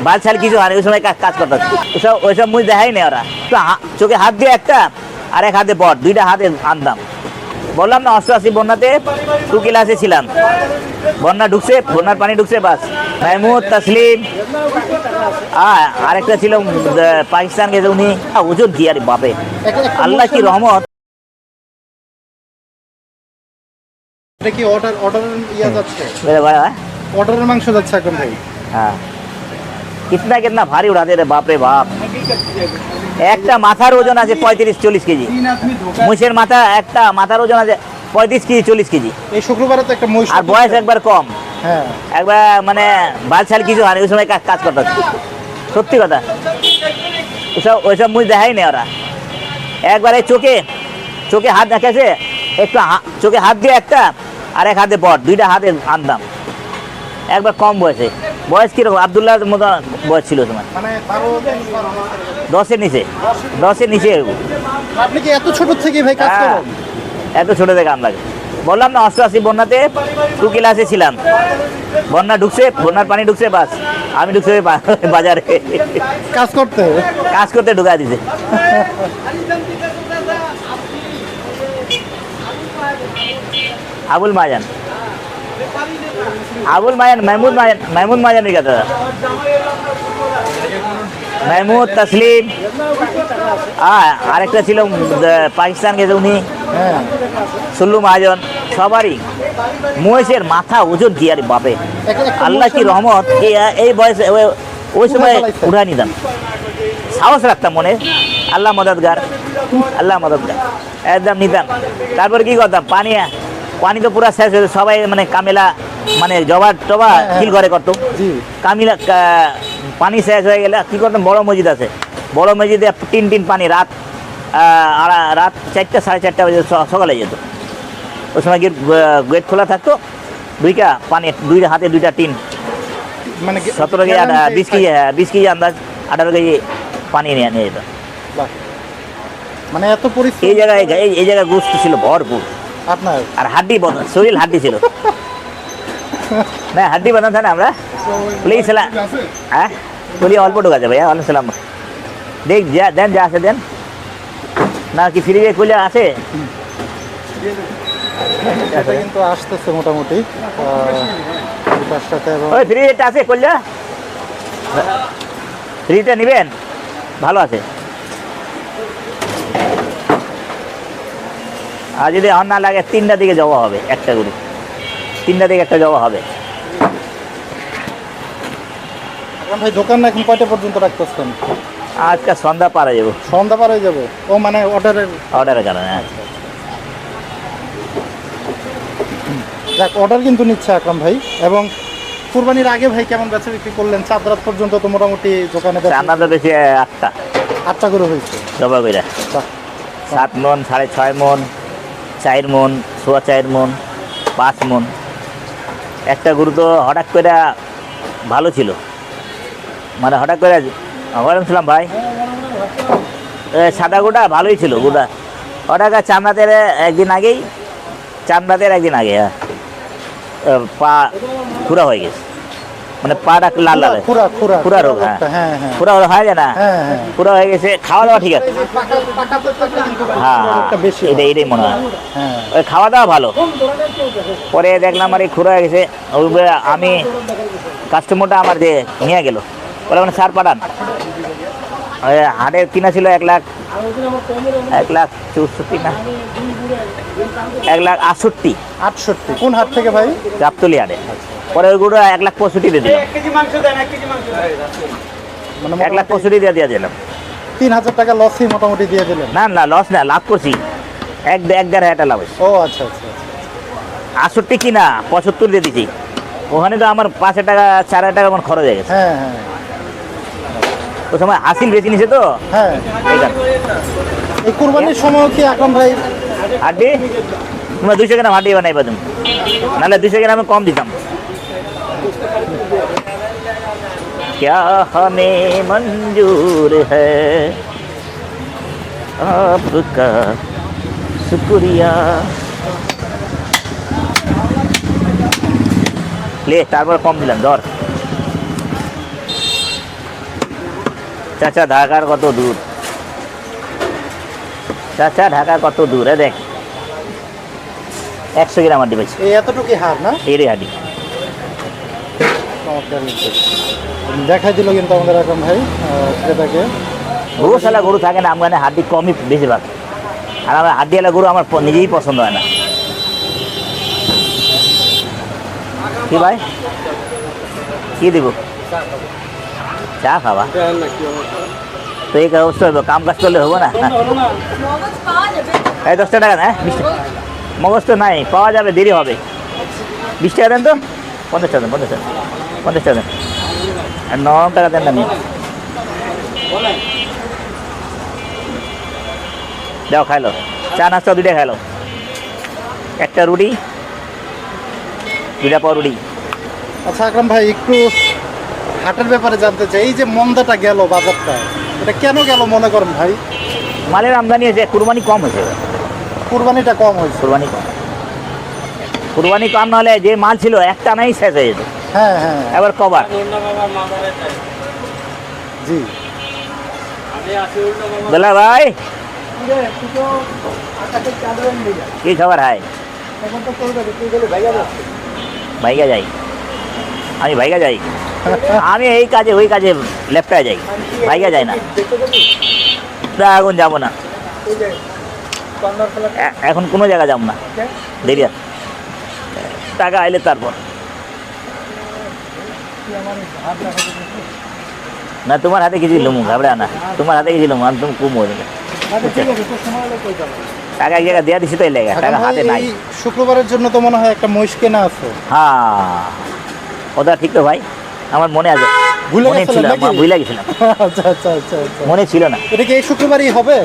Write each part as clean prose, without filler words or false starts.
বালছাল কিছু হয় না, ওই সময় কাজ করতাম। ওইসব মুই দেখাই না, ওরা তো চোখে হাত দিয়ে একটা আর এক হাতে বট, দুইটা হাতে আনতাম। বললাম না 88 বন্যাতে 2 ক্লাসে ছিলাম, বন্যা ঢুকছে, বন্যার পানি ঢুকছে, বাস মাহমুদ তাসলিম আরেকটা ছিল পাকিস্তান গেছে উনি, ওজন কি আর বাপে, আল্লাহ কি রহমত। এটা কি অর্ডার ইয়া যাচ্ছে, ভাই অর্ডারের মাংস যাচ্ছে এখন ভাই। হ্যাঁ কিতনা কিতনা ভারী উড়াতে রে বাপ রে বাপ। একটা মাথার ওজন আছে 35-40 কেজি, মহিষের মাথা, একটা মাথার ওজন আছে 35 কেজি 40 কেজি। এই শুক্রবারে তো একটা মহিষ, আর বয়স একবার কম, হ্যাঁ একবার মানে বালছাল কিছু হয় না, ওই সময় কাজ করতাম। সত্যি কথা, ওইসব মুই দেখাই না, ওরা একবারে চোখে হাত দেখাছে, একটু চোখে হাত দিয়ে একটা আর এক হাতে বট, দুইটা হাতে আনতাম। একবার কম বয়সে, বয়স কিরকম আবদুল্লাহ মতো বয়স ছিল তোমার, মানে 10-এর নিচে, 10-এর নিচে। আপনি কি এত ছোট থেকে ভাই কাজ করেন? এত ছোট থেকে কাম লাগে। বললাম না 88 বন্যাতে 2 ক্লাসে ছিলাম, বন্যা ঢুকছে, বন্যার পানি ঢুকছে, বাস আমি ঢুকছে বাজারে কাজ করতে ঢুকা দিছে। আবুল মাজান মাহমুদ মাজানের কথা, মাহমুদ তাসলিম আরেকটা ছিল পাকিস্তান গেছে উনি, হ্যাঁ সুল্লু মহাজন। সবারই মহিষের মাথা ওজন কি আর বাপে, আল্লাহ কি রহমত। এই বয়সে ওই সময় উঠা নিতাম, সাহস রাখতাম মনে, আল্লাহ মদদগার, আল্লাহ মদদগার, একদম নিতাম। তারপরে কি করতাম, পানি তো পুরো শেষ হয়েছে, সবাই মানে কামেলা মানে জবা টবা ফিল করে করতো, কামিলা পানি শেষ হয়ে গেলে কি করতাম, বড় মসজিদ আছে, বড় মসজিদে টিন পানি, রাত 4টা 4:30 বাজে সকালে যেত। ওই সময় গেট খোলা থাকতো, পানি, দুইটা হাতে দুইটা টিন, মানে 17 কেজি 20 কেজি আন্দাজ 18 কেজি পানি নিয়ে যেত। মানে এত পরিশ্রম। এই জায়গায় গোস্ত ছিল ভরপুর আপনার, আর হাড্ডি বন্ধ, শরীর হাড্ডি ছিল না, হাড্ডি বাঁধা থাকে না আমরা। প্লিজ হ্যাঁ বলি অল্প ঢোকা যাবে, ভাইয়া সালাম দেখ দেন, যা আছে দেন না, কি ফ্রিজে খুলে আছে? এটা কিন্তু আসতেছে মোটামুটি, ওই ফ্রিজটা আছে, করলে ফ্রিজটা নেবেন, ভালো আছে। আর যদি আর না লাগে 3টার দিকে জবা হবে, একটা গরু 3টার দিকে একটা জবা হবে। ভাই দোকান এখন কয়টা পর্যন্ত রাখতেছেন? আজকে সন্ধ্যা পার হয়ে যাবো। সন্ধ্যা পার হয়ে যাবে? ও মানে অর্ডারের কারণে। যাক, অর্ডার কিন্তু নিচ্ছে আকরাম ভাই। এবং কুরবানির আগে ভাই কেমন বেচা বিক্রি করলেন? চাঁদ রাত পর্যন্ত তো মোটামুটি দোকানে আমরা বেশি 8টা করে হয়েছে জবা কইরা, 7 মন, 6.5 মন, 4 মন, 4.25 মন, 5 মন। একটা গরু তো হঠাৎ করে ভালো ছিল, মানে হঠাৎ করে ওয়ালাইকুম সালাম ভাই, সাদা গোটা ভালোই ছিল গোটা, হঠাৎ চামড়াতের একদিন আগেই, হ্যাঁ পা খুরা হয়ে গেছে, মানে পাটা লাল লাল খুরা রোগ, হ্যাঁ খুরা হয় যায় না, খুরা হয়ে গেছে। খাওয়া দাওয়া ঠিক আছে, হ্যাঁ এটাই মনে হয়, ওই খাওয়া দাওয়া ভালো। পরে দেখলাম আর এই খুরা হয়ে গেছে, আমি কাস্টমারটা আমার যে নিয়ে গেল, বলে মানে সার পাঠান। হাটে কিনা ছিল 1,64,000 না 1,68,000। কোন হাট থেকে ভাই? গাবতলী হাটে। পরে ওইগুলো 1,65,000 দিয়ে দিলাম, 1,65,000 দিয়ে দিলাম। 3,000 টাকা লসই মোটামুটি দিয়ে দিলেন? না লস না, লাভ করছি, 1,500 লাভ হয়েছে। ও আচ্ছা, 68 কিনা 75 দিয়ে দিচ্ছি। ওখানে তো আমার 5,000 টাকা 4,000 টাকা আমার খরচ হয়ে গেছে। ওই সময় হাসিল বেশি নিছে তো। এই কুরবানির সময় কি আকরাম ভাই হাড্ডি তোমরা 200 গ্রাম হাড্ডি বানাইবা তুমি, নাহলে 200 গ্রামে কম দিতাম। क्या हमें मंजूर है आपका शुक्रिया। ले तारপর কম দিলাম, ধর চাচা ঢাকার কত দূর, চাচা ঢাকার কত দূর, দেখ 100 গ্রাম হাড্ডি পাইছি, এই এতটুকু হার না, এরই হাড্ডি। চমৎকার কিন্তু। দেখাই দিল কিন্তু আমাদের আকরাম ভাই ক্রেতাকে। গরু শালা গরু থাকে না, আমার হাড্ডি কমই বেশিরভাগ, আর আমার হাড্ডিওয়ালা গরু আমার নিজেই পছন্দ হয় না। কি ভাই কি দিব, চা খাবা? তো এই অবস্থা হইব, কাম কাজ করলে হবো না? এই 10 টাকা না, 20 টাকা মগজ তো নাই, পাওয়া যাবে, দেরি হবে। 20 টাকা দেন তো, 50 টাকা দেন, 50 টাকা, 50 টাকা দেন, আর 9 টাকা দেন না। আমি যাও খাইলো, চা নাস্তা 2টা খাইলো, একটা রুটি, 2টা পাউরুটি। আচ্ছা আকরাম ভাই, একটু হাটের ব্যাপারে জানতে চাই। এই যে মন্দাটা গেল বাজারটা, এটা কেন গেল মনে করেন ভাই? মালের আমদানি হয়েছে, কুরবানি কম হয়েছে, কুরবানিটা কম হয়েছে। কুরবানি কম, কুরবানি কম নাহলে যে মাল ছিল একটা নাই শেষ হয়ে যেত। হ্যাঁ হ্যাঁ এবার কবার জি। বেলা ভাই কি খবর হয়? ভাইগা যাই, আমি ভাইগা যাই, আমি এই কাজে ওই কাজে লেফটায় যাই, ভাইগা যাই না। এখন যাবো না, এখন কোনো জায়গা যাবো না, দেরি আছে, টাকা আইলে তারপর। না তোমার হাতে কিছু লুমু, ঘাবড়া না, তোমার হাতে কিছু লুমু, আমি তুমি খুব মজা টাকা এক জায়গায় দেওয়া দিছি তো, এই লেগে টাকা হাতে নাই। শুক্রবারের জন্য তো মনে হয় একটা মহিষ কেনা আছে। হ্যাঁ ওটা ঠিক তো ভাই, আমার মনে আছে, মনে ছিল, ভুলে গেছিলাম, আচ্ছা আচ্ছা আচ্ছা আচ্ছা, মনে ছিল না। এটা কি এই শুক্রবারই হবে?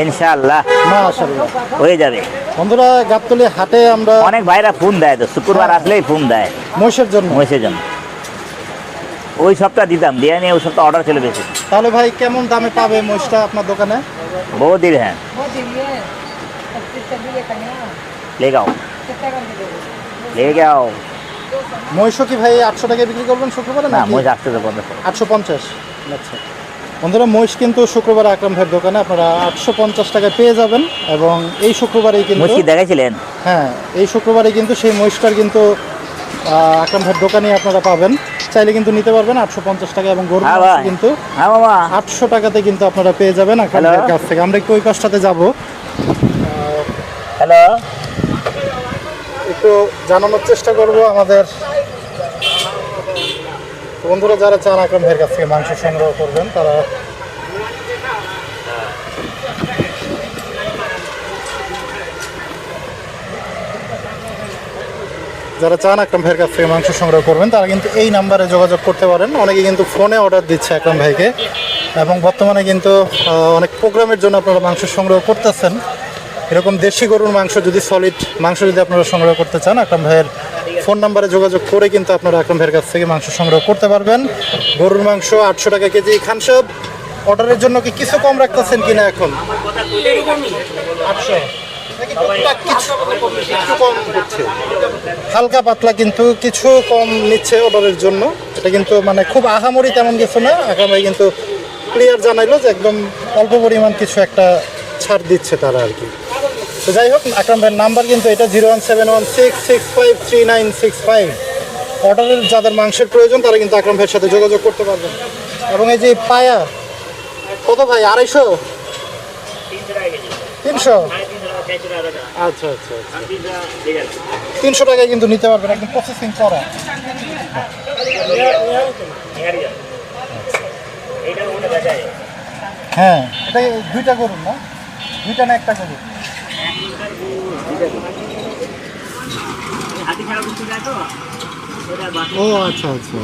ইনশাআল্লাহ মাশাআল্লাহ হয়ে যাবে। বন্ধুরা, গাবতলী হাটে আমরা অনেক ভাইরা ফোন দেয়, তো শুক্রবার আসলেই ফোন দেয় মহিষের জন্য। মহিষের জন্য ওই সপ্তাহ দিতাম, দিয়ে নিয়ে ওই সপ্তাহ অর্ডার ছিল বেশি। তাহলে ভাই কেমন দামে পাবে মহিষটা আপনার দোকানে? বহুত দিন হ্যাঁ, ले जाओ ले जाओ। মহিষও কি ভাই 800 টাকায় বিক্রি করবেন শুক্রবারে? না নাকি মহিষ 850। 850। আচ্ছা বন্ধুরা, মহিষ কিন্তু শুক্রবার আকরাম ভাইয়ের দোকানে আপনারা 850 টাকায় পেয়ে যাবেন। এবং এই শুক্রবারেই কিন্তু মহিষ কি দেখাইছিলেন? হ্যাঁ, এই শুক্রবারে কিন্তু সেই মহিষটার কিন্তু আকরাম ভাইয়ের দোকানে আপনারা পাবেন, চাইলে কিন্তু নিতে পারবেন 850 টাকা। এবং গরু হ্যাঁ ভাই, কিন্তু হ্যাঁ মামা 800 টাকাতে কিন্তু আপনারা পেয়ে যাবেন আকরাম হ্যালো। ভাইয়ের কাছ থেকে। আমরা একটু ওই পাশটাতে যাব, হ্যালো, একটু জানানোর চেষ্টা করব আমাদের বন্ধুরা যারা চান আকরাম ভাইয়ের কাছ থেকে মাংস সংগ্রহ করবেন, তারা যারা চান আকরাম ভাইয়ের কাছ থেকে মাংস সংগ্রহ করবেন, তারা কিন্তু এই নাম্বারে যোগাযোগ করতে পারেন। অনেকে কিন্তু ফোনে অর্ডার দিচ্ছে আকরাম ভাইকে, এবং বর্তমানে কিন্তু অনেক প্রোগ্রামের জন্য আপনারা মাংস সংগ্রহ করতেছেন। এরকম দেশি গরুর মাংস যদি সলিড মাংস যদি আপনারা সংগ্রহ করতে চান, আকরাম ভাইয়ের ফোন নাম্বারে যোগাযোগ করে কিন্তু আপনারা আকরাম ভাইয়ের কাছ থেকে মাংস সংগ্রহ করতে পারবেন। গরুর মাংস 800 টাকা কেজি। খান সাহেব, অর্ডারের জন্য কি কিছু কম রাখতেছেন কিনা এখন? 800 নাকি টুকটাক কিছু কম হচ্ছে, হালকা পাতলা কিন্তু কিছু কম নিচ্ছে অর্ডারের জন্য। এটা কিন্তু মানে খুব আহামরি তেমন কিছু না। আকরাম ভাই কিন্তু ক্লিয়ার জানাইলো যে একদম অল্প পরিমাণ কিছু একটা ছাড় দিচ্ছে তারা আর কি। তো যাই হোক, আকরাম ভাইয়ের নাম্বার কিন্তু এটা 01716653965। অর্ডারের যাদের মাংসের প্রয়োজন তারা কিন্তু আকরাম ভাইয়ের সাথে যোগাযোগ করতে পারবেন। এবং এই যে পায়া কত ভাই? 250? 300? আচ্ছা আচ্ছা, 300 টাকায় কিন্তু নিতে পারবেন, একদম প্রসেসিং করা। হ্যাঁ, এটা দুইটা করুন না, দুইটা না একটা করুন। ও আচ্ছা আচ্ছা।